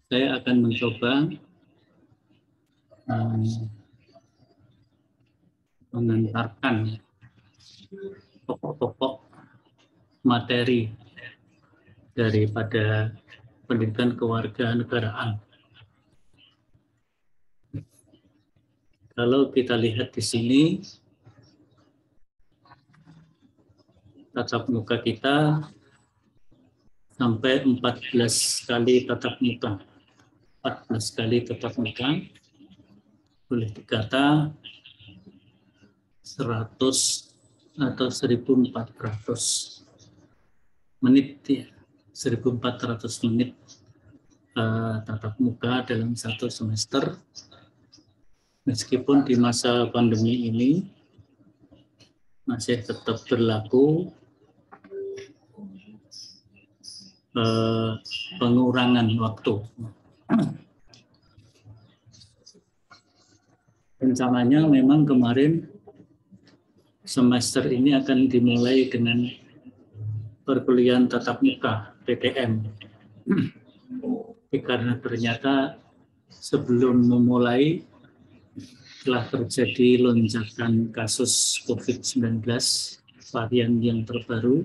Saya akan mencoba mengantarkan pokok-pokok materi daripada pendidikan kewarganegaraan. Kalau kita lihat di sini, tatap muka kita sampai 14 kali tatap muka. 14 kali tatap muka, boleh dikata 100 atau 1400 menit ya. 1400 menit tatap muka dalam satu semester. Meskipun di masa pandemi ini masih tetap berlaku pengurangan waktu. Rencananya memang kemarin semester ini akan dimulai dengan perkuliahan tatap muka PTM. Karena ternyata sebelum memulai telah terjadi lonjakan kasus COVID-19 varian yang terbaru,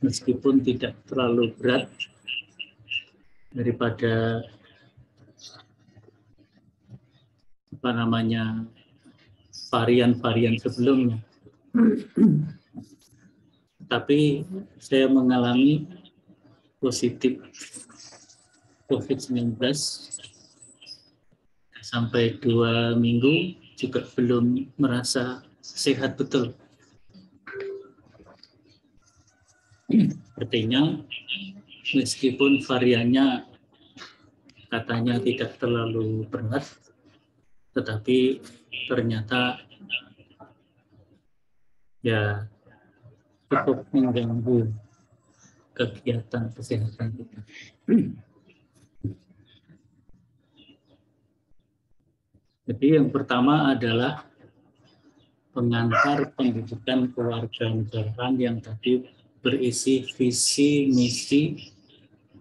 meskipun tidak terlalu berat daripada varian-varian sebelumnya. Tapi saya mengalami positif COVID-19 sampai 2 minggu juga belum merasa sehat betul. Artinya meskipun variannya katanya tidak terlalu berat, tetapi ternyata ya cukup mengganggu kegiatan kesehatan kita. Jadi yang pertama adalah pengantar pendidikan kewarganegaraan yang tadi berisi visi, misi,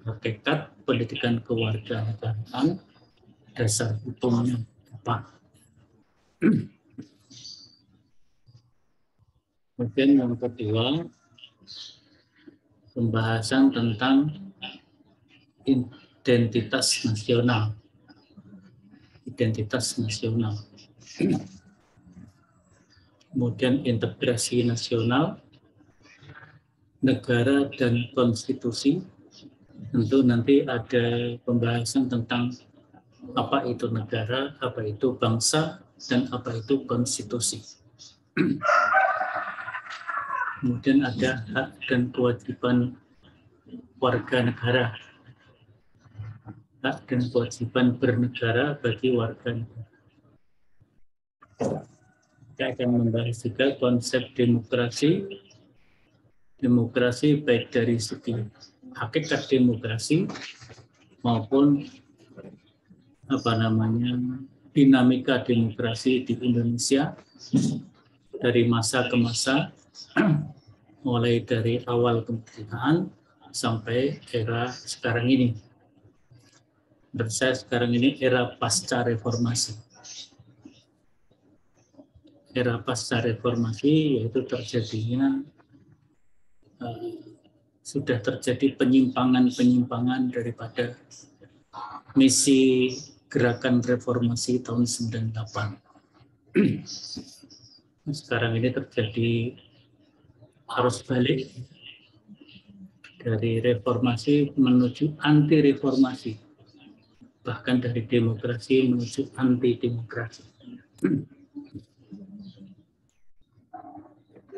hakikat pendidikan kewarganegaraan, dasar hukumnya apa. Kemudian yang kedua, pembahasan tentang identitas nasional. Identitas nasional. Kemudian integrasi nasional, negara dan konstitusi. Tentu nanti ada pembahasan tentang apa itu negara, apa itu bangsa, dan apa itu konstitusi. Kemudian ada hak dan kewajiban warga negara. Hak dan kewajiban bernegara bagi warga negara. Kita akan membahas juga konsep demokrasi. Demokrasi baik dari segi hakikat demokrasi maupun dinamika demokrasi di Indonesia dari masa ke masa, mulai dari awal kemerdekaan sampai era sekarang ini. Menurut saya sekarang ini era pasca reformasi. Era pasca reformasi yaitu terjadinya sudah terjadi penyimpangan-penyimpangan daripada misi gerakan reformasi tahun 98. Sekarang ini terjadi arus balik dari reformasi menuju anti-reformasi, bahkan dari demokrasi menuju anti-demokrasi.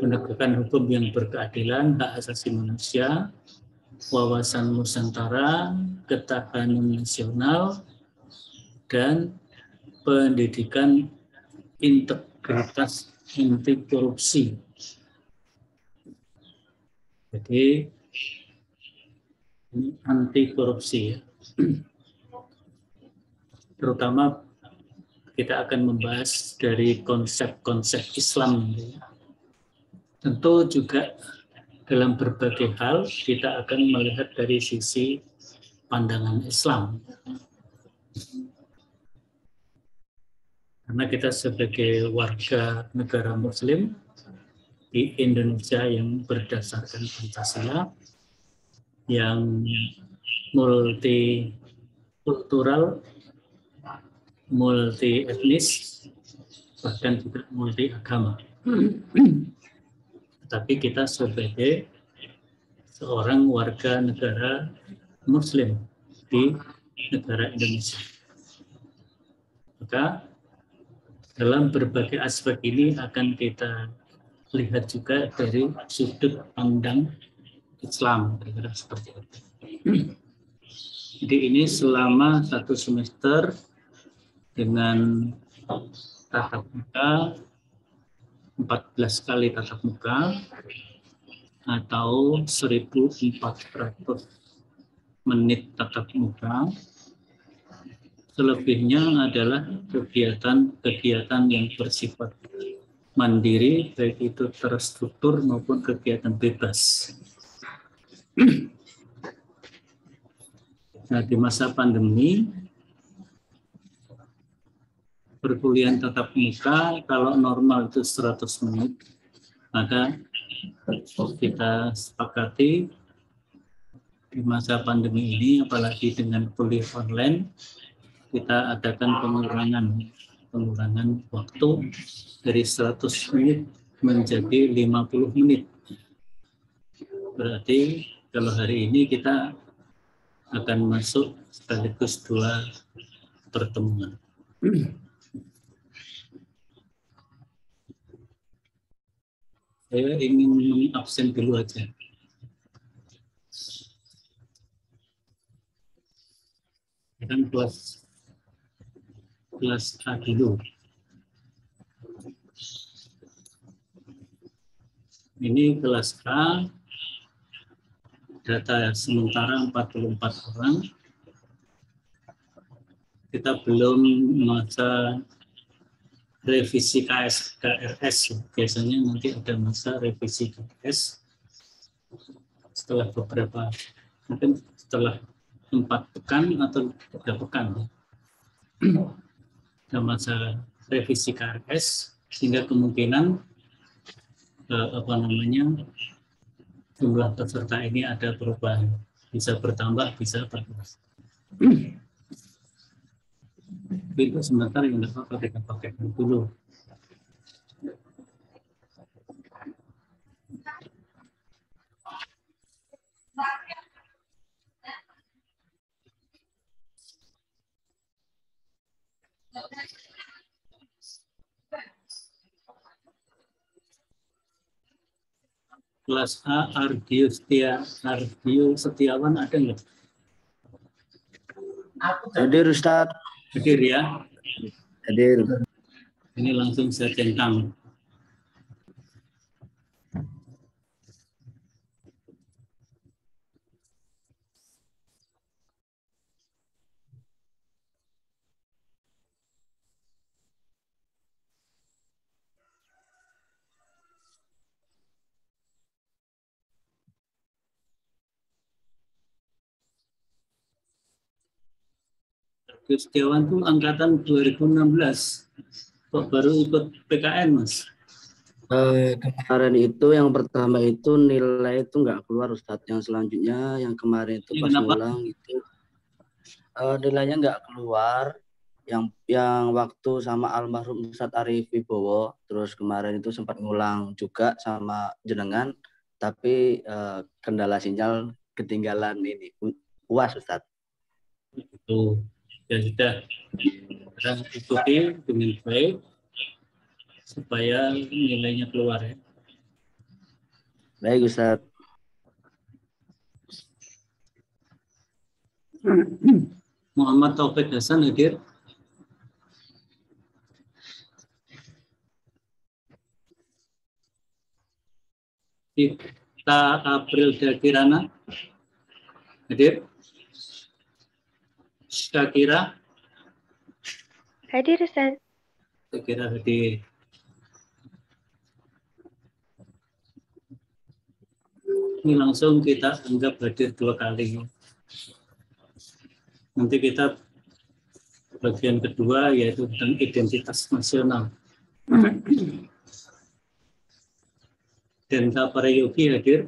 Penegakan hukum yang berkeadilan, hak asasi manusia, wawasan Nusantara, ketahanan nasional, dan pendidikan integritas anti korupsi. Jadi ini anti korupsi ya. Terutama kita akan membahas dari konsep-konsep Islam. Tentu juga dalam berbagai hal kita akan melihat dari sisi pandangan Islam. Karena kita sebagai warga negara Muslim di Indonesia yang berdasarkan Pancasila, yang multikultural, multi etnis, bahkan juga multi agama. Tapi kita sebagai seorang warga negara Muslim di negara Indonesia. Maka dalam berbagai aspek ini akan kita lihat juga dari sudut pandang Islam, kira-kira seperti itu. Jadi ini selama 1 semester dengan tatap muka, 14 kali tatap muka, atau 1.400 menit tatap muka. Selebihnya adalah kegiatan-kegiatan yang bersifat mandiri, baik itu terstruktur maupun kegiatan bebas. Nah, di masa pandemi, perkuliahan tatap muka kalau normal itu 100 menit, maka kita sepakati di masa pandemi ini, apalagi dengan kuliah online, kita adakan pengurangan waktu dari 100 menit menjadi 50 menit. Berarti kalau hari ini kita akan masuk sekaligus 2 pertemuan. Saya ingin mengabsen dulu aja. Kan kelas A dulu. Ini kelas A, data sementara 44 orang. Kita belum masa revisi KRS. Biasanya nanti ada masa revisi KRS setelah beberapa, mungkin setelah 4 pekan atau 3 pekan. Ada masa revisi KRS, sehingga kemungkinan jumlah peserta ini ada perubahan, bisa bertambah, bisa berkurang. Itu sebentar yang dapat pakai dulu. Kelas A, Ardio Setiawan ada nggak? Hadir Ustaz. Hadir ya? Hadir. Ini langsung saya centang. Ardio Setiawan itu angkatan 2016. Kok baru ikut PKN, Mas? Kemarin itu yang pertama itu nilai itu nggak keluar Ustadz. Yang selanjutnya yang kemarin itu pas ngulang itu nilainya nggak keluar. Yang waktu sama almarhum Ustadz Arif Wibowo, terus kemarin itu sempat ngulang juga sama jenengan, tapi kendala sinyal ketinggalan ini UAS Ustadz. Itu ya sudah, kita ikuti dengan baik supaya nilainya keluar ya. Baik Ustadz. Muhammad Taufik Hasan hadir. Kita April Dakirana hadir. Syakira hadir Ustaz. Syakira hadir. Ini langsung kita anggap hadir 2 kali. Nanti kita bagian kedua yaitu tentang identitas nasional. Denta Parayogi hadir.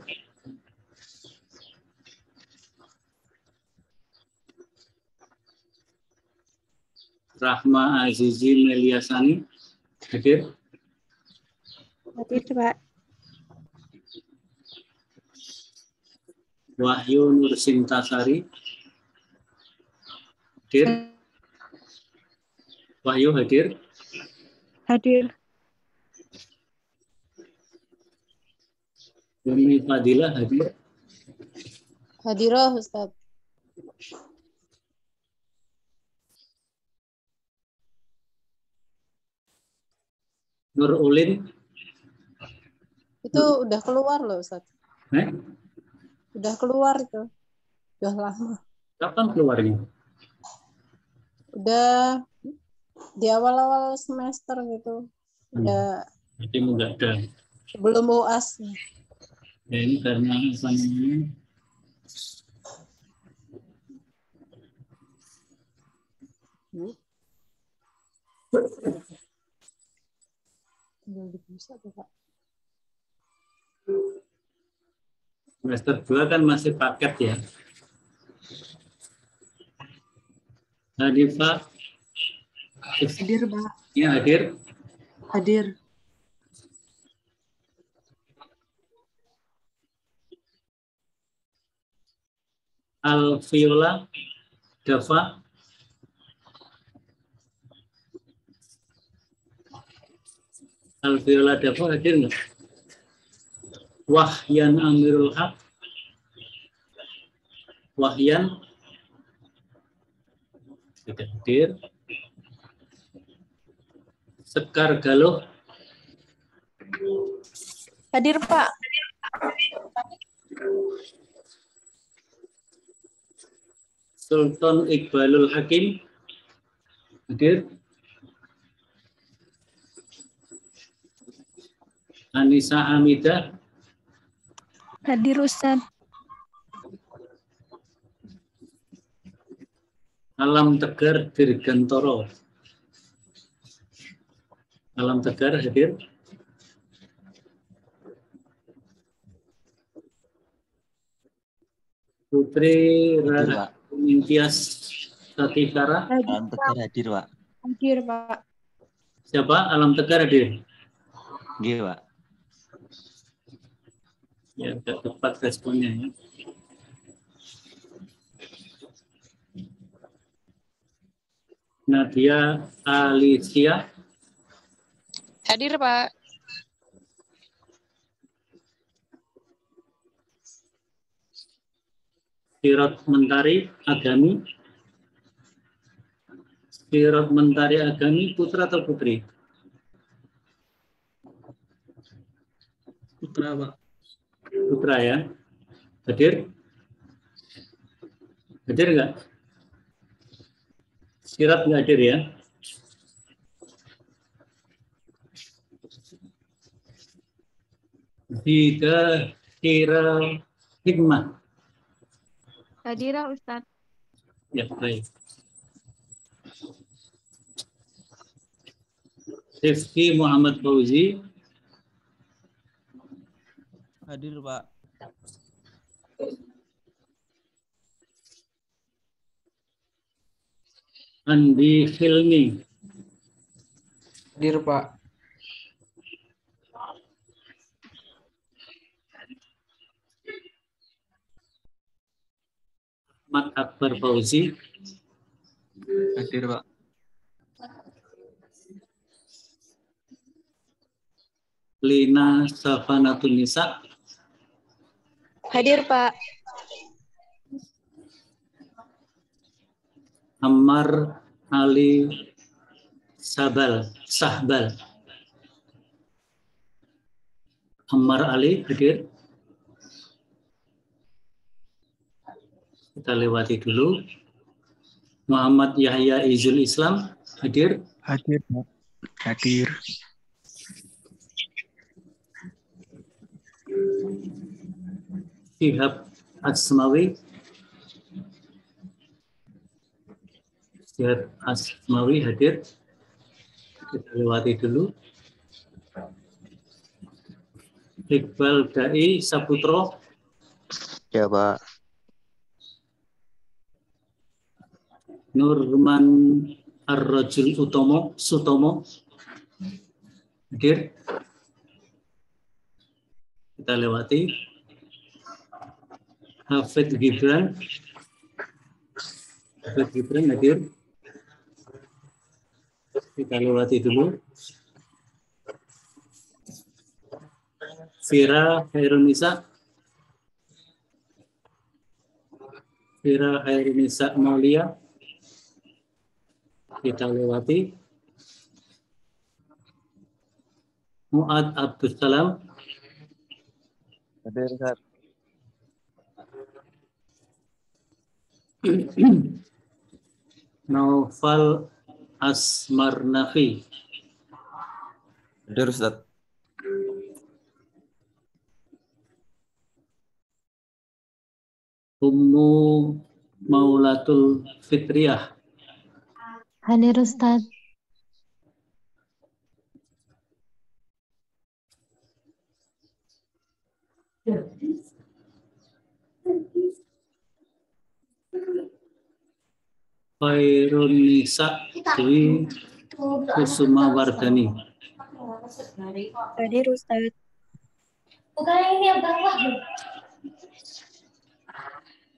Rahma Azizi Meliasani hadir. Hadir, Pak. Wahyu Nursintasari hadir. Wahyu hadir. Hadir. Umi Fadila hadir. Hadirah, Ustaz. Nur Ulin. Itu udah keluar loh, Ustaz. Eh? Udah keluar itu. Udah lama. Kapan keluarnya? Udah di awal-awal semester gitu. Udah Jadi enggak ada. sebelum UAS. Ya, ini karena apa namanya? Tinggal dibusa tuh, Pak. Semester 2 kan masih paket ya. Hadifa. Hadir, Pak. Ya, hadir. Hadir. Alviola Dava. Alviola Dava hadir nggak? Wahyan Amirul Haq. Wahyan tidak hadir. Sekar Galuh. Hadir, Pak. Sultan Iqbalul Hakim hadir. Anissa Hamidah. Hadir, Ustaz. Alam Tegar Dirgantoro. Alam Tegar hadir. Putri Hadir, Pak. Imtiaz Satikara. Alam Tegar hadir, Pak. Hadir, Pak. Siapa? Alam Tegar hadir. Nggih, Pak. Ya, agak tepat responnya ya. Nadia Alicia. Hadir, Pak. Sirot Mentari Agami. Sirot Mentari Agami, putra atau putri? Putra, Pak. Putra ya. Hadir? Hadir nggak? Sirot nggak hadir ya? Dida Kira Hikmah. Hadir, Ustaz. Ya, baik. Rifki Muhammad Fauzi. Hadir, Pak. Andi Hilmi. Hadir, Pak. Ahmad Akbar Fauzi. Hadir, Pak. Lina Safanatun Nisa. Hadir, Pak. Ammar Ali Sahbal. Ammar Ali hadir. Kita lewati dulu. Muhammad Yahya Izul Islam hadir. Hadir, Pak. Hadir. Syihab Asmawi. Ustaz Asmawi hadir. Kita lewati dulu. Iqbal Dai Saputro. Ya, Pak. Nurman Ar-Rajul Sutomo. Hadir. Kita lewati. Hafid Gibran. Hadir. Kita lewati dulu. Vira Hairunisa Maulia. Kita lewati. Muad Abdul Salam. Hadir, Ustaz. Naufal Asmarnafi. Hadir, Ustaz. Ummu Maulatul Fitriyah. Hadir Ustaz. Khairun Nisa Dwi Kusuma Wardani. Hadir Ustaz.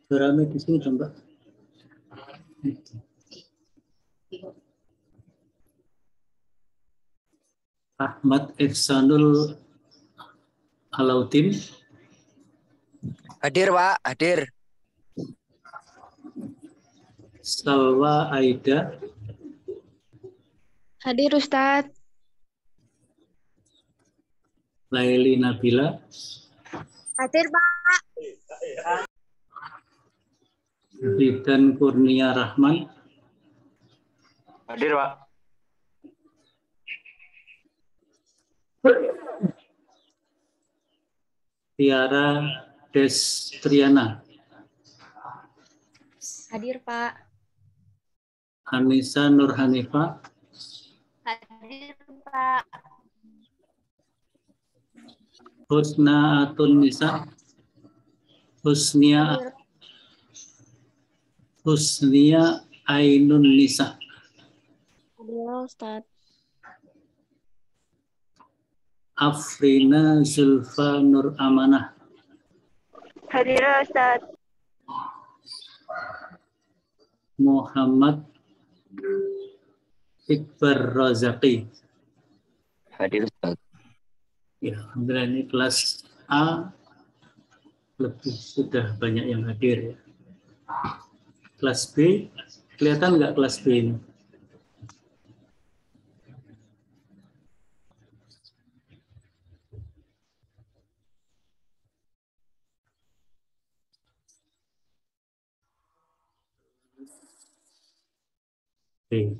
Rame di sini coba. Ahmad Ihsanul Alauddin. Hadir, Pak. Hadir. Salwa Aida. Hadir Ustaz. Laili Nabila. Hadir Pak. Ridan Kurnia Rahman. Hadir, Pak. Tiara Destriana. Hadir Pak. Anissa Nur Hanifa. Hadir Pak. Husna Atun Nisa. Husnia Ainun Nisa. Hadir Ustaz. Afrina Zulfa Nur Amanah. Hadir Ustaz. Muhammad Iqbar Razaki. Hadir, Ustaz. Ya, alhamdulillah ini kelas A lebih sudah banyak yang hadir ya. Kelas B, kelihatan nggak kelas B ini? Oke.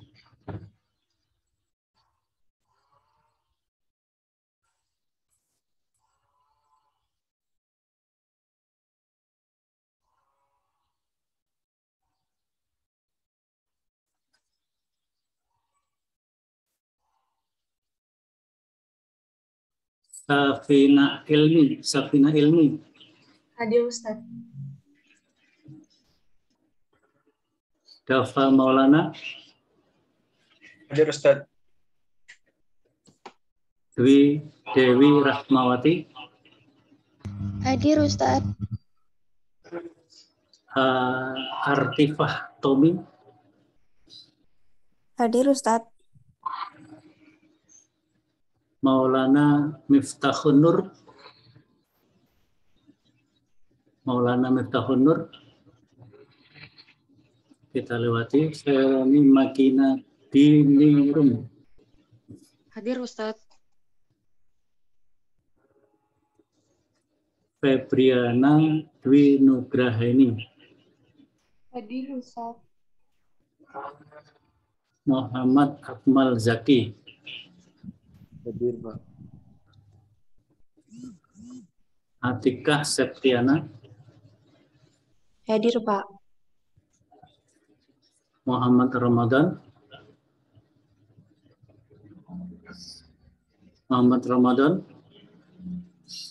Safina Ilmi. Hadir Ustaz. Dafa Maulana. Hadir Ustaz. Dewi Rahmawati. Hadir Ustaz. Artifah Tommy. Hadir Ustaz. Maulana Miftahun Nur. Kita lewati. Serani Makina Diningrum. Hadir Ustaz. Febriana Dwi Nugraheni. Hadir Ustaz. Muhammad Akmal Zaki. Hadir, Pak. Atikah Septiana. Hadir Pak. Muhammad Ramadan. Muhammad Ramadan.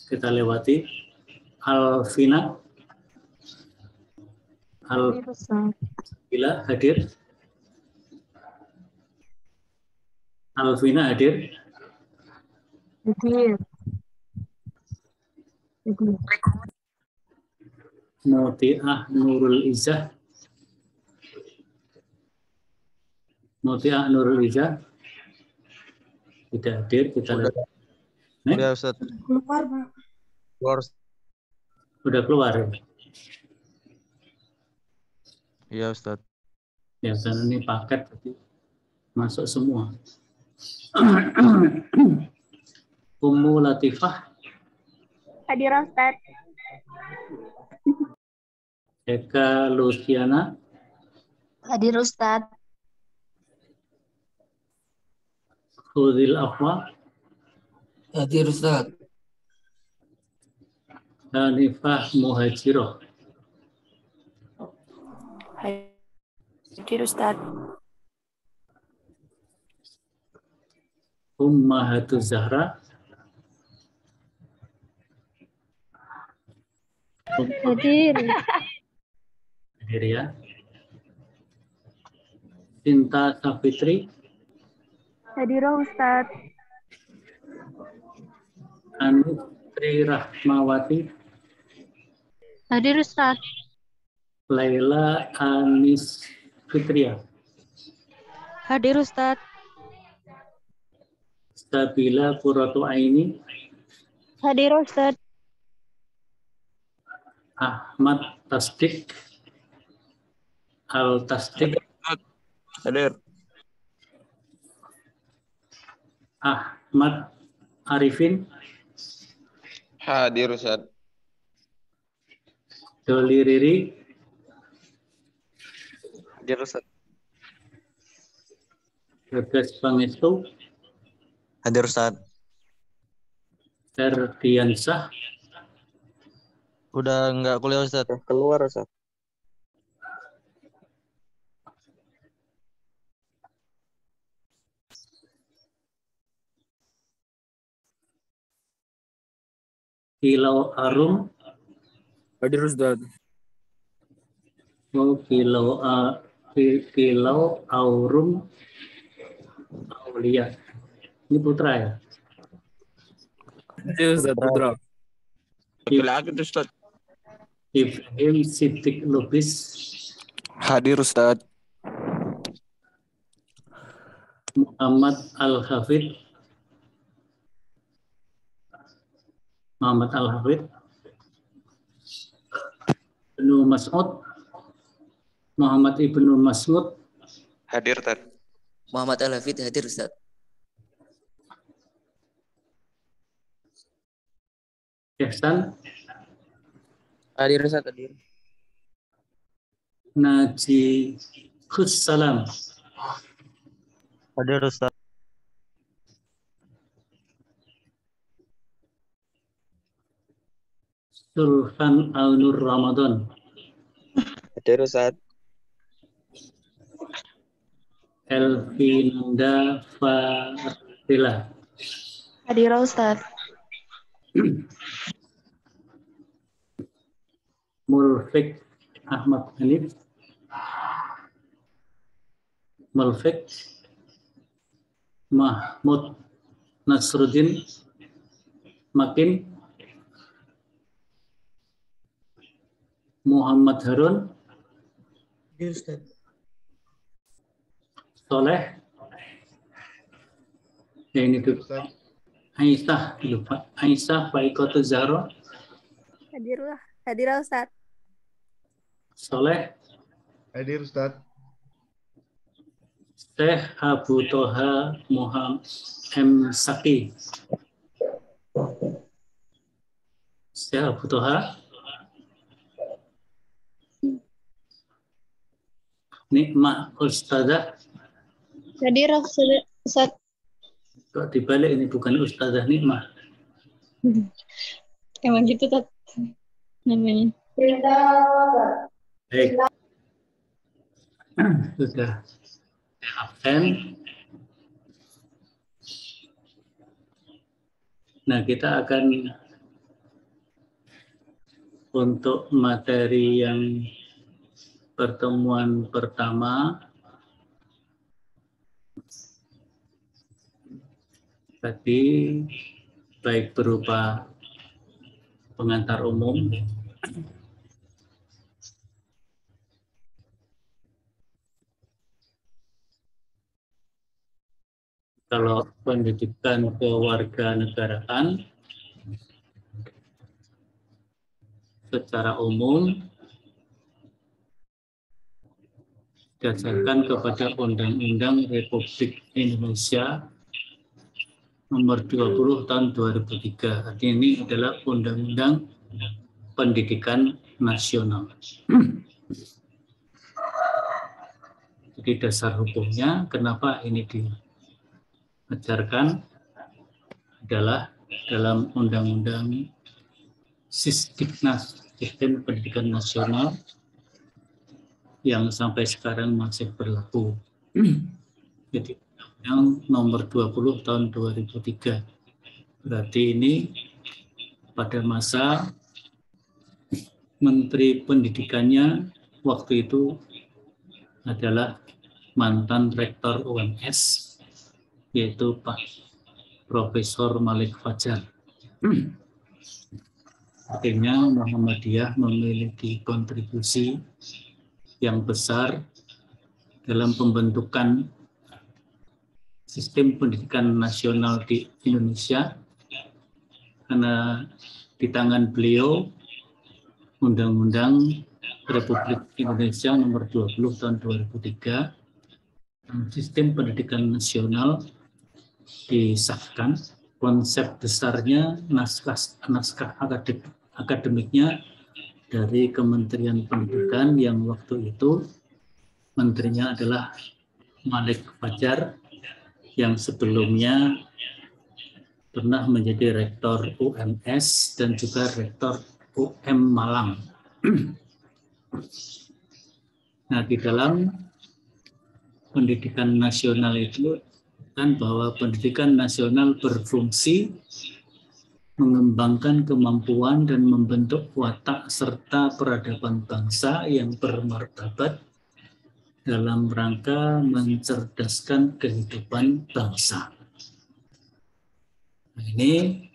Kita lewati. Alvina. Alvina hadir. Alvina hadir. Hadir. Muti'ah Nurul Izzah. Muti'ah Nurul Izzah. Tidak hadir. Kita lihat. Udah Ustaz. Keluar, Pak. Keluar. Udah keluar. Iya Ustaz. Ya, karena ini paket masuk semua. Ummu Latifah. Hadir, Ustaz. Eka Luciana. Hadir, Ustaz. Khudil Afwa. Hadir Ustaz. Hanifah Muhajiroh. Hadir, Ustaz. Ummahatul Zahra. Hadir. Hadir ya. Cinta Safitri. Hadir, Ustaz. Anutri Rahmawati. Hadir, Ustaz. Laila Anis Fitria. Hadir, Ustaz. Sabila Qurratu Aini. Hadir, Ustaz. Ahmad Tasdik. Al Tasdik. Hadir. Ahmad Arifin. Hadir Ustaz. Doli Riri. Hadir Ustaz. Bagas Pangestu. Hadir Ustaz. Ferdiansah. Udah enggak kuliah Ustaz. Keluar Ustaz. Kilau Arum. Hadir Ustaz. Oh, Kilau Aurum Aulia. Ini putra ya? Hadir Ustaz putra. Lagi Ustaz. Ibrahim Siddiq Lubis. Hadir Ustaz. Muhammad Al-Hafid. Muhammad Al-Hafid. Ibnu Mas'ud. Muhammad Ibnu Mas'ud. Hadir Ustaz. Muhammad Al-Hafid hadir Ustaz. Ihsan. Hadir Ustaz. Hadir. Naji Khussalam. Hadir Ustaz. Sulhan Al-Nur Ramadan. Hadir Ustaz. Elvinda Fadila. Hadir, Ustaz. Mulfik Ahmad Hanif. Mulfik Mahmud Nasruddin Makin. Muhammad Harun. Soleh. Ya, ini tuh. Aisyah, lupa. Aisyah Faikotu Zahra. Hadir, Ustaz. Soleh. Hadir Ustaz. Syekh Abu Toha Muhammad M. Saki. Syekh Abu Toha. Nikmah Ustazah. Hadir, Ustaz. Kok dibalik, ini bukan Ustazah Nikmah. Emang gitu, Tat. Namanya. Baik. sudah absen. Nah, kita akan untuk materi yang pertemuan pertama tadi baik berupa pengantar umum kalau pendidikan kewarganegaraan secara umum berdasarkan kepada Undang-Undang Republik Indonesia Nomor 20 Tahun 2003. Artinya ini adalah Undang-Undang Pendidikan Nasional. Jadi dasar hukumnya kenapa ini diajarkan adalah dalam Undang-Undang Sisdiknas, Sistem Pendidikan Nasional yang sampai sekarang masih berlaku. Jadi yang nomor 20 tahun 2003. Berarti ini pada masa Menteri Pendidikannya waktu itu adalah mantan Rektor UMS, yaitu Pak Profesor Malik Fajar. Akhirnya Muhammadiyah memiliki kontribusi yang besar dalam pembentukan sistem pendidikan nasional di Indonesia, karena di tangan beliau Undang-Undang Republik Indonesia Nomor 20 Tahun 2003 sistem pendidikan nasional disahkan. Konsep besarnya naskah akademiknya dari Kementerian Pendidikan yang waktu itu menterinya adalah Malik Fajar, yang sebelumnya pernah menjadi Rektor UMS dan juga Rektor UM Malang. Nah, di dalam pendidikan nasional itu kan bahwa pendidikan nasional berfungsi mengembangkan kemampuan dan membentuk watak serta peradaban bangsa yang bermartabat dalam rangka mencerdaskan kehidupan bangsa. Nah, ini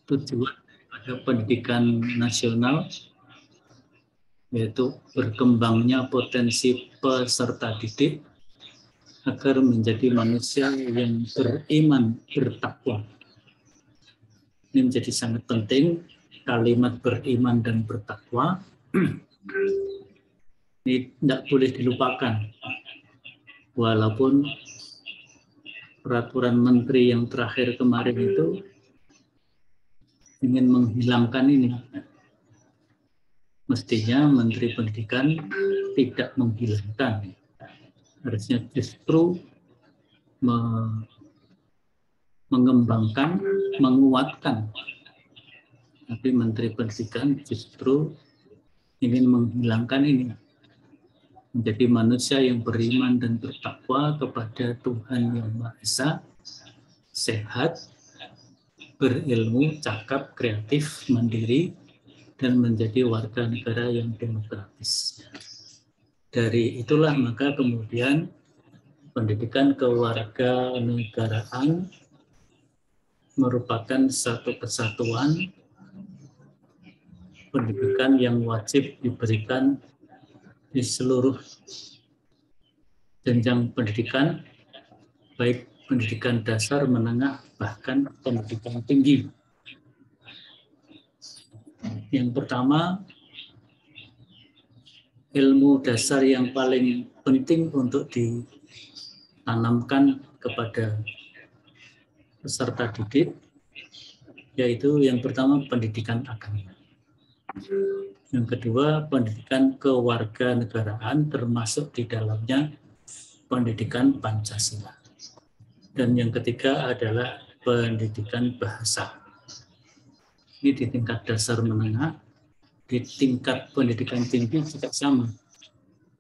tujuan daripada pendidikan nasional, yaitu berkembangnya potensi peserta didik agar menjadi manusia yang beriman, bertakwa. Ini menjadi sangat penting, kalimat beriman dan bertakwa. Ini tidak boleh dilupakan, walaupun peraturan menteri yang terakhir kemarin itu ingin menghilangkan ini. Mestinya Menteri Pendidikan tidak menghilangkan, harusnya justru mengembangkan, menguatkan. Tapi Menteri Pendidikan justru ingin menghilangkan ini. Menjadi manusia yang beriman dan bertakwa kepada Tuhan Yang Maha Esa, sehat, berilmu, cakap, kreatif, mandiri, dan menjadi warga negara yang demokratis. Dari itulah maka kemudian pendidikan kewarganegaraan merupakan satu kesatuan pendidikan yang wajib diberikan di seluruh jenjang pendidikan, baik pendidikan dasar, menengah, bahkan pendidikan tinggi. Yang pertama, ilmu dasar yang paling penting untuk ditanamkan kepada peserta didik, yaitu yang pertama pendidikan agama. Yang kedua, pendidikan kewarganegaraan, termasuk di dalamnya pendidikan Pancasila. Dan yang ketiga adalah pendidikan bahasa. Ini di tingkat dasar menengah, di tingkat pendidikan tinggi juga sama.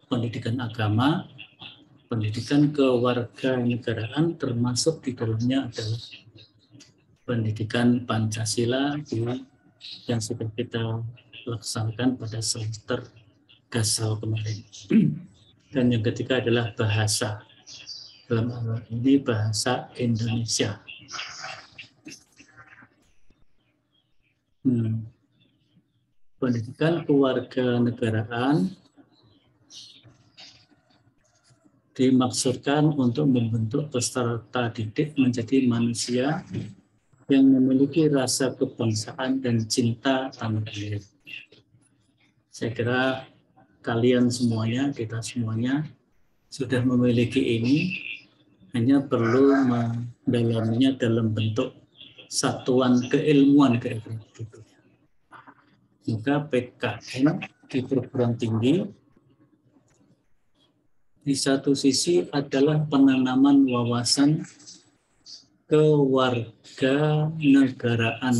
pendidikan agama, pendidikan kewarganegaraan, termasuk di dalamnya adalah pendidikan Pancasila yang sudah kita laksanakan pada semester Gasal kemarin. Dan yang ketiga adalah bahasa. Dalam hal ini bahasa Indonesia. Pendidikan kewarganegaraan dimaksudkan untuk membentuk peserta didik menjadi manusia yang memiliki rasa kebangsaan dan cinta tanah air. Saya kira kalian semuanya, kita semuanya sudah memiliki ini, hanya perlu mendalaminya dalam bentuk satuan keilmuan kira-kira begitu. Maka PKN di perguruan tinggi di satu sisi adalah penanaman wawasan kewarganegaraan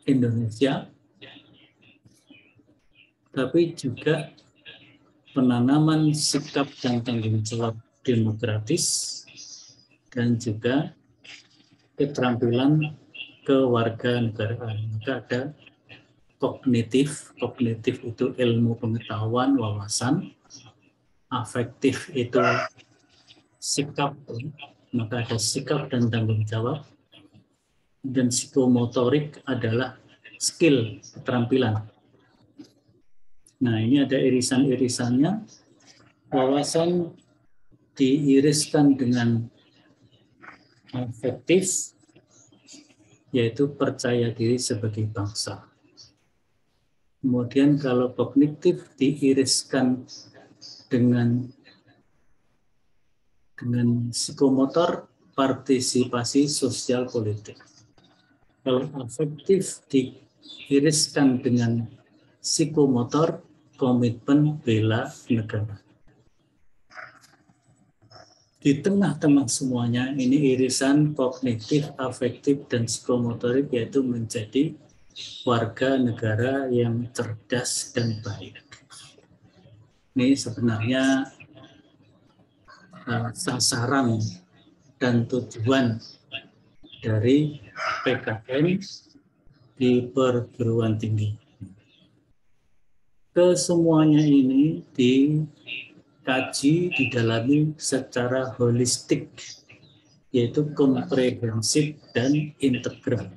Indonesia, tapi juga penanaman sikap dan tanggung jawab demokratis dan juga keterampilan kewarganegaraan. Maka ada kognitif itu ilmu pengetahuan, wawasan, afektif itu sikap, maka ada sikap dan tanggung jawab, dan psikomotorik adalah skill, keterampilan. Nah, ini ada irisan-irisannya. Wawasan diiriskan dengan afektif, yaitu percaya diri sebagai bangsa. Kemudian kalau kognitif diiriskan dengan psikomotor, partisipasi sosial politik. Kalau afektif diiriskan dengan psikomotor, komitmen bela negara. Di tengah-tengah semuanya ini irisan kognitif, afektif, dan psikomotorik, yaitu menjadi warga negara yang cerdas dan baik. Ini sebenarnya sasaran dan tujuan dari PKN di perguruan tinggi. Kesemuanya ini dikaji, didalami secara holistik, yaitu komprehensif dan integral.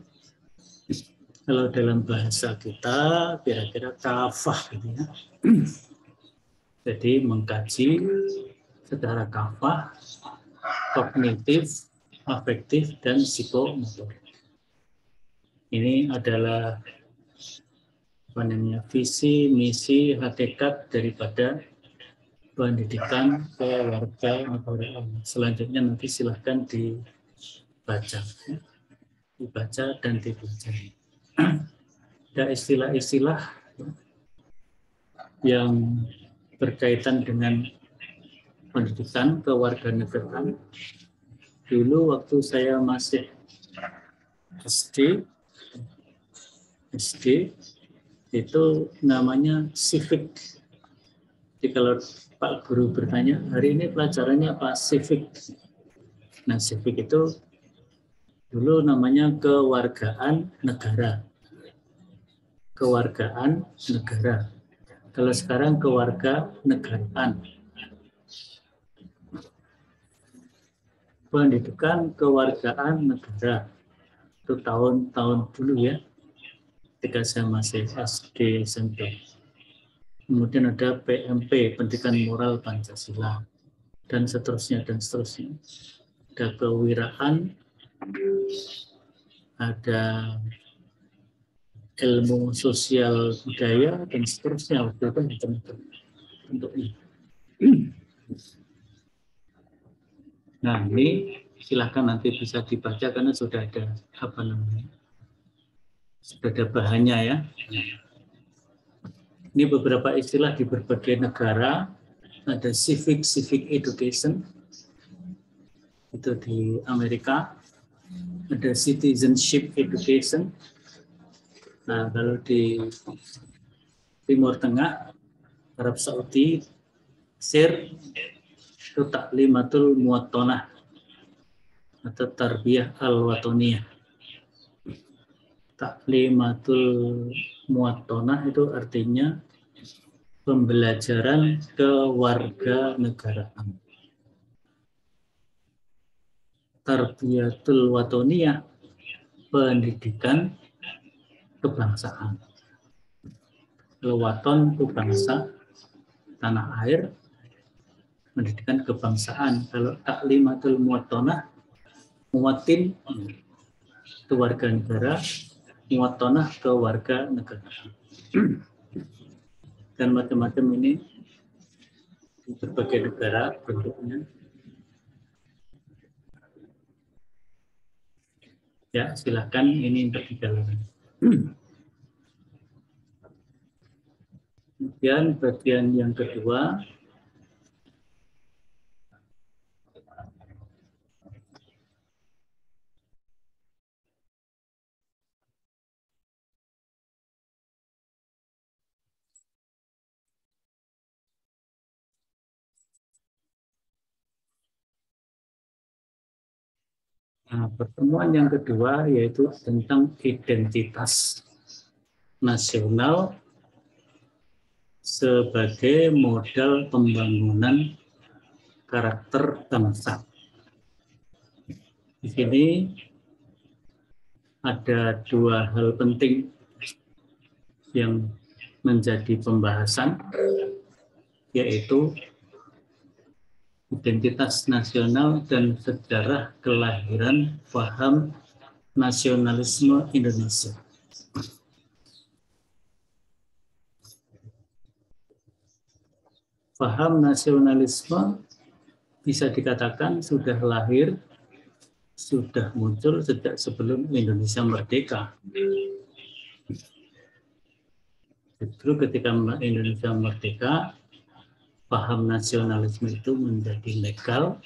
Kalau dalam bahasa kita, kira-kira kafah, gitu ya. Jadi mengkaji secara kafah, kognitif, afektif, dan psikomotor. Ini adalah visi, misi, hakikat daripada pendidikan kewarganegaraan. Selanjutnya nanti silahkan dibaca dan dipelajari. Ada istilah-istilah yang berkaitan dengan pendidikan kewarganegaraan. Dulu waktu saya masih SD itu namanya civic. Jadi kalau Pak Guru bertanya, hari ini pelajarannya apa? Civic. Nah, civic itu dulu namanya kewargaan negara. Kewargaan negara. Kalau sekarang kewarganegaraan. Pendidikan kewargaan negara. Itu tahun-tahun dulu ya. Ketika saya masih SD, SMP. Kemudian ada PMP, Pendidikan Moral Pancasila, dan seterusnya, dan seterusnya. Ada kewiraan, ada ilmu sosial budaya, dan seterusnya. Waktu itu bentuknya. Nah, ini silakan nanti bisa dibaca karena sudah ada sudah ada bahannya ya. Ini beberapa istilah di berbagai negara. Ada civic education, itu di Amerika. Ada citizenship education. Nah, kalau di Timur Tengah, Arab Saudi, Sir itu taklimatul muwattonah atau tarbiyah al-watoniyah. Taklimatul muwattonah itu artinya pembelajaran kewarganegaraan. Tarbiyatul watoniyah, pendidikan kebangsaan. Waton itu bangsa, tanah air, pendidikan kebangsaan. Kalau taklimatul muwattonah, muwatin itu warga negara, muwattonah ke warga negara. Dan macam-macam ini di berbagai negara bentuknya. Ya, silakan ini untuk dijalankan. Kemudian bagian yang kedua, nah, pertemuan yang kedua yaitu tentang identitas nasional sebagai modal pembangunan karakter bangsa. Di sini ada dua hal penting yang menjadi pembahasan, yaitu identitas nasional dan sejarah kelahiran paham nasionalisme Indonesia. Paham nasionalisme bisa dikatakan sudah lahir, sudah muncul sejak sebelum Indonesia merdeka. Justru ketika Indonesia merdeka, paham nasionalisme itu menjadi legal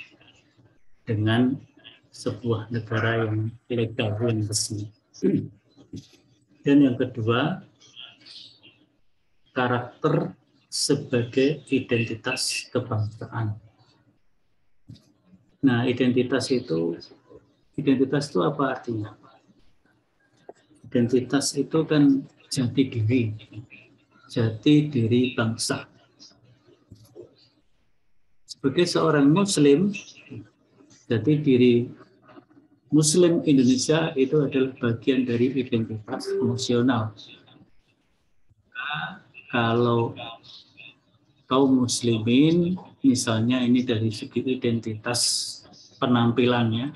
dengan sebuah negara yang legal, yang resmi. Dan yang kedua, karakter sebagai identitas kebangsaan. Nah, identitas itu apa artinya? Identitas itu kan jati diri bangsa. Sebagai seorang Muslim, jati diri Muslim Indonesia itu adalah bagian dari identitas nasional. Kalau kaum muslimin, misalnya ini dari segi identitas penampilannya,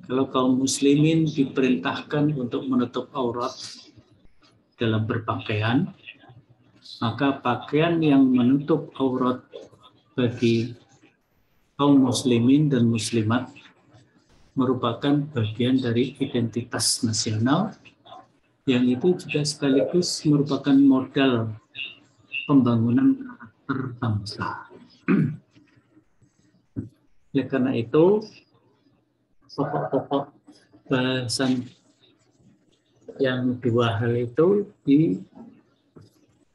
kalau kaum muslimin diperintahkan untuk menutup aurat dalam berpakaian, maka pakaian yang menutup aurat bagi kaum muslimin dan muslimat merupakan bagian dari identitas nasional, yang itu juga sekaligus merupakan modal pembangunan karakter bangsa. Oleh karena itu, pokok-pokok bahasan yang dua hal itu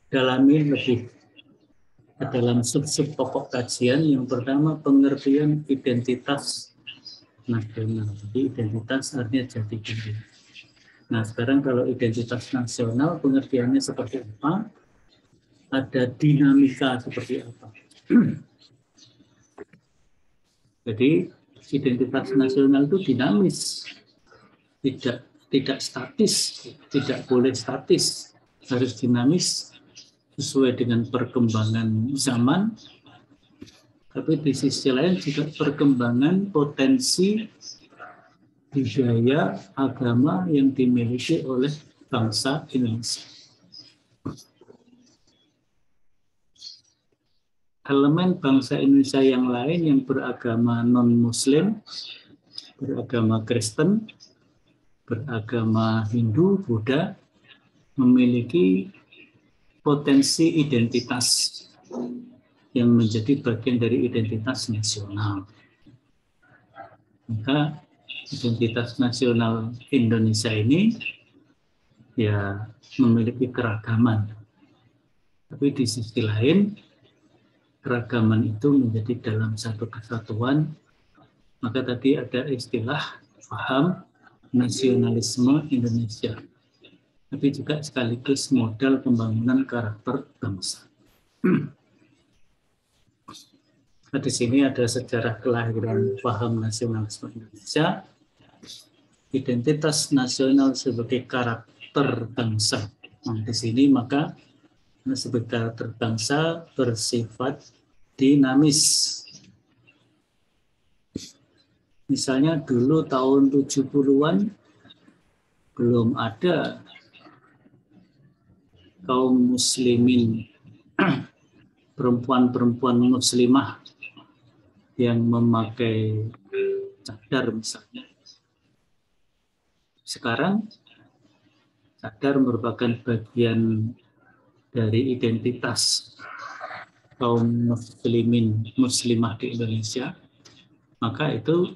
didalami lebih ke dalam sub-sub pokok kajian. Yang pertama, pengertian identitas nasional. Jadi identitas artinya jati diri. Nah, sekarang kalau identitas nasional pengertiannya seperti apa? Ada dinamika seperti apa? Jadi identitas nasional itu dinamis, tidak statis, tidak boleh statis, harus dinamis sesuai dengan perkembangan zaman. Tapi di sisi lain juga perkembangan potensi budaya agama yang dimiliki oleh bangsa Indonesia. Elemen bangsa Indonesia yang lain yang beragama non-Muslim, beragama Kristen, beragama Hindu, Buddha, memiliki potensi identitas yang menjadi bagian dari identitas nasional. Maka identitas nasional Indonesia ini ya memiliki keragaman. Tapi di sisi lain keragaman itu menjadi dalam satu kesatuan, maka tadi ada istilah paham nasionalisme Indonesia, tapi juga sekaligus modal pembangunan karakter bangsa. Nah, di sini ada sejarah kelahiran paham nasionalisme Indonesia, identitas nasional sebagai karakter bangsa. Nah, di sini maka sebagai karakter bangsa bersifat dinamis. Misalnya dulu tahun 70-an belum ada kaum muslimin, perempuan-perempuan muslimah yang memakai cadar misalnya. Sekarang cadar merupakan bagian dari identitas kaum muslimin, muslimah di Indonesia, maka itu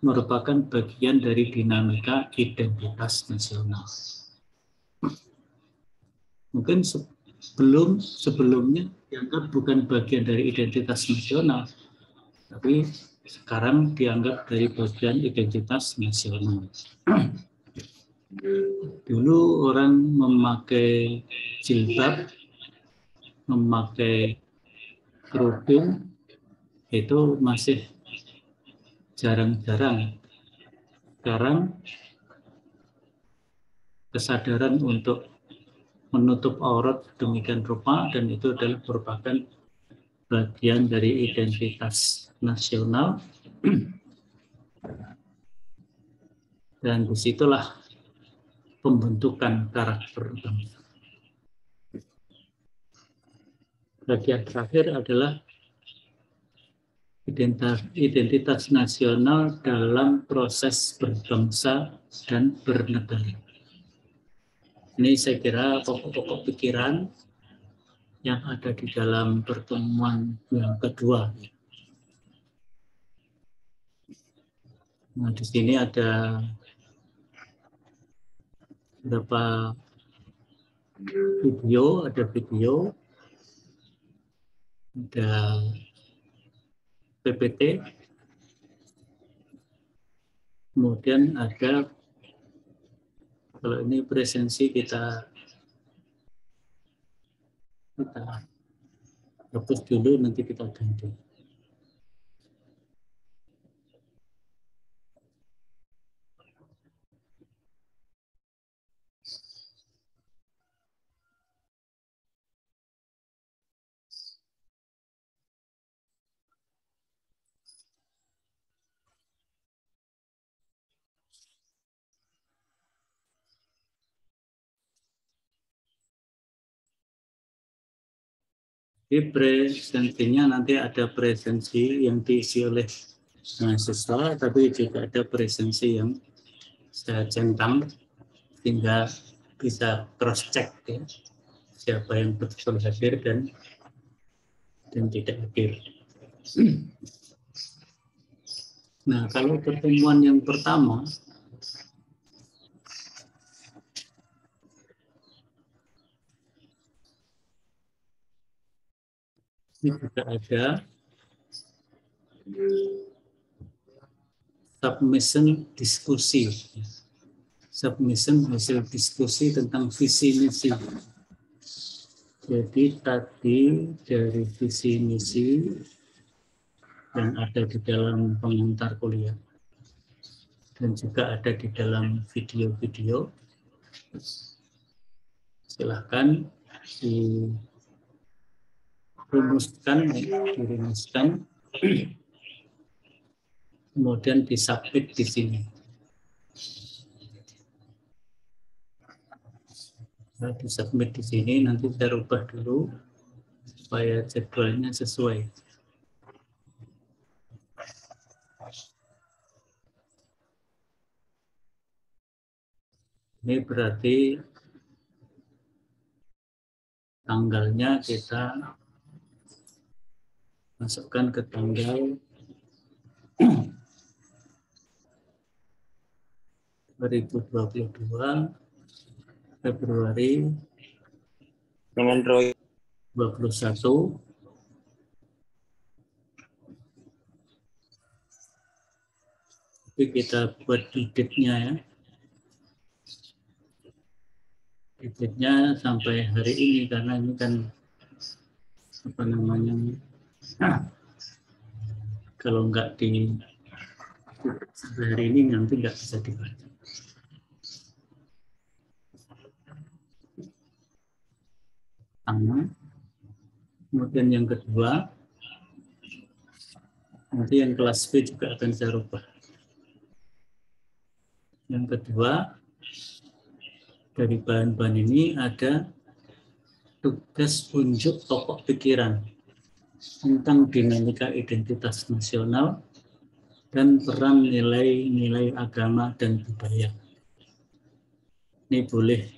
merupakan bagian dari dinamika identitas nasional. Mungkin sebelumnya dianggap bukan bagian dari identitas nasional, tapi sekarang dianggap dari bagian identitas nasional. Dulu orang memakai jilbab, memakai kerudung, itu masih jarang-jarang. Sekarang kesadaran untuk menutup aurat demikian rupa, dan itu adalah merupakan bagian dari identitas nasional, dan disitulah pembentukan karakter bangsa. Bagian terakhir adalah identitas nasional dalam proses berbangsa dan bernegara. Ini saya kira pokok-pokok pikiran yang ada di dalam pertemuan yang kedua. Nah, di sini ada beberapa video, ada PPT, kemudian ada, kalau ini presensi kita hapus dulu, nanti kita ganti. Di presensinya nanti ada presensi yang diisi oleh mahasiswa, tapi juga ada presensi yang saya centang sehingga bisa cross check ya, siapa yang betul hadir dan tidak hadir. Nah, kalau pertemuan yang pertama ini juga ada submission diskusi. Submission hasil diskusi tentang visi misi. Jadi tadi dari visi misi yang ada di dalam pengantar kuliah dan juga ada di dalam video-video. Silahkan dirumuskan, kemudian disubmit di sini. Nah, disubmit di sini, nanti saya rubah dulu supaya jadwalnya sesuai. Ini berarti tanggalnya kita masukkan ke tanggal 2022 Februari 21, Tapi kita buat detailnya ya. Detailnya sampai hari ini karena ini kan apa namanya, kalau nggak di sampai hari ini nanti nggak bisa dibaca. Kemudian yang kedua, nanti yang kelas B juga akan saya rubah. Yang kedua, dari bahan-bahan ini ada tugas unjuk pokok pikiran tentang dinamika identitas nasional dan peran nilai-nilai agama dan budaya. Ini boleh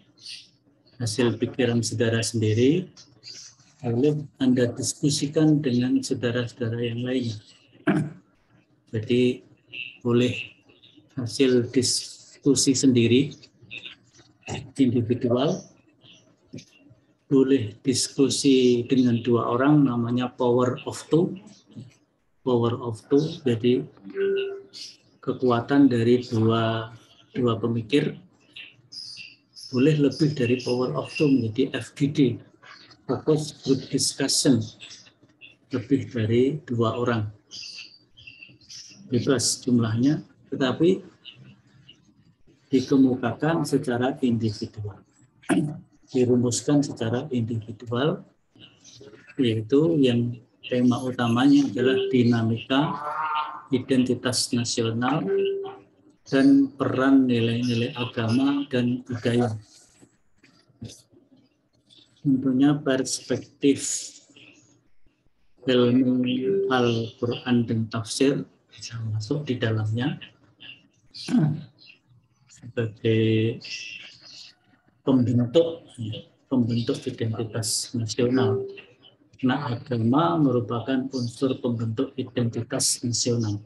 hasil pikiran saudara sendiri, lalu Anda diskusikan dengan saudara-saudara yang lainnya. Jadi boleh hasil diskusi sendiri, individual, boleh diskusi dengan dua orang, namanya power of two. Power of two, jadi kekuatan dari dua pemikir. Boleh lebih dari power of two menjadi FGD, focus group discussion, lebih dari dua orang. Bebas jumlahnya, tetapi dikemukakan secara individual. Dirumuskan secara individual, yaitu yang tema utamanya adalah dinamika identitas nasional dan peran nilai-nilai agama dan budaya. Tentunya perspektif ilmu Al-Quran dan tafsir bisa masuk di dalamnya sebagai pembentuk identitas nasional. Karena agama merupakan unsur pembentuk identitas nasional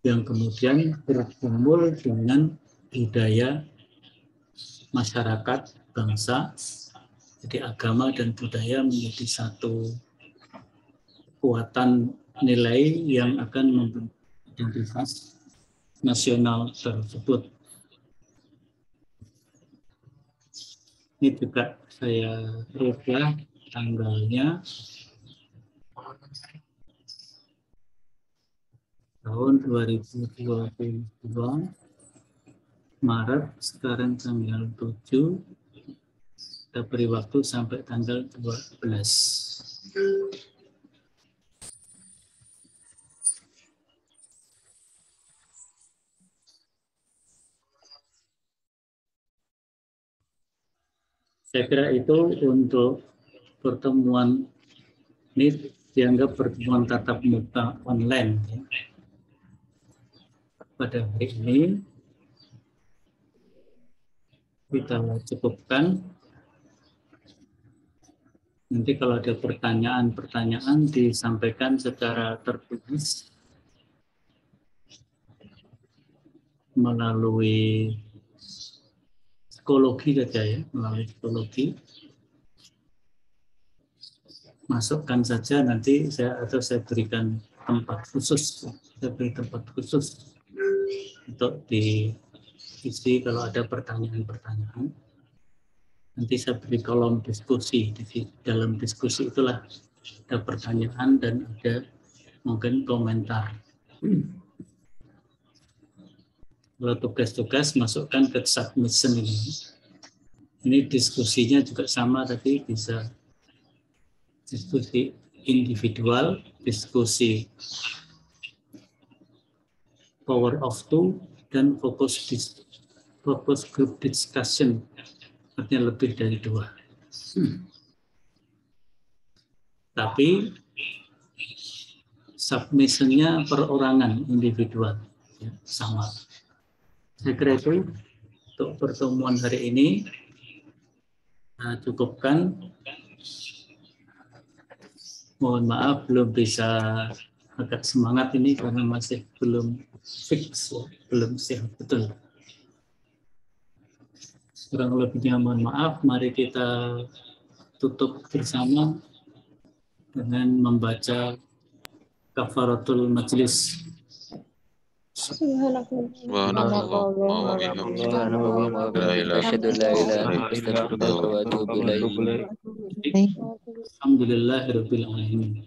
yang kemudian berkumpul dengan budaya masyarakat bangsa. Jadi agama dan budaya menjadi satu kekuatan nilai yang akan membentuk identitas nasional tersebut. Ini juga saya rubah tanggalnya tahun 2022 Maret, sekarang tanggal 7, kita beri waktu sampai tanggal 12. Saya kira itu untuk pertemuan ini dianggap pertemuan tatap muka online. Ya. Pada hari ini kita cukupkan. Nanti kalau ada pertanyaan-pertanyaan disampaikan secara tertulis melalui psikologi saja ya, melalui psikologi. Masukkan saja nanti saya berikan tempat khusus, saya beri tempat khusus untuk diisi kalau ada pertanyaan-pertanyaan. Nanti saya beri kolom diskusi. Di dalam diskusi itulah ada pertanyaan dan ada mungkin komentar. Kalau tugas-tugas masukkan ke submission ini. Ini diskusinya juga sama, tapi bisa diskusi individual, diskusi power of two, dan fokus group discussion, artinya lebih dari 2. Tapi submission-nya perorangan, individual, ya, sama. Saya kira itu untuk pertemuan hari ini. Cukupkan. Mohon maaf belum bisa agak semangat ini karena masih belum fix, belum siap betul. Kurang lebihnya mohon maaf. Mari kita tutup bersama dengan membaca kafaratul majlis. Subhanallah. Alhamdulillahirabbil alamin.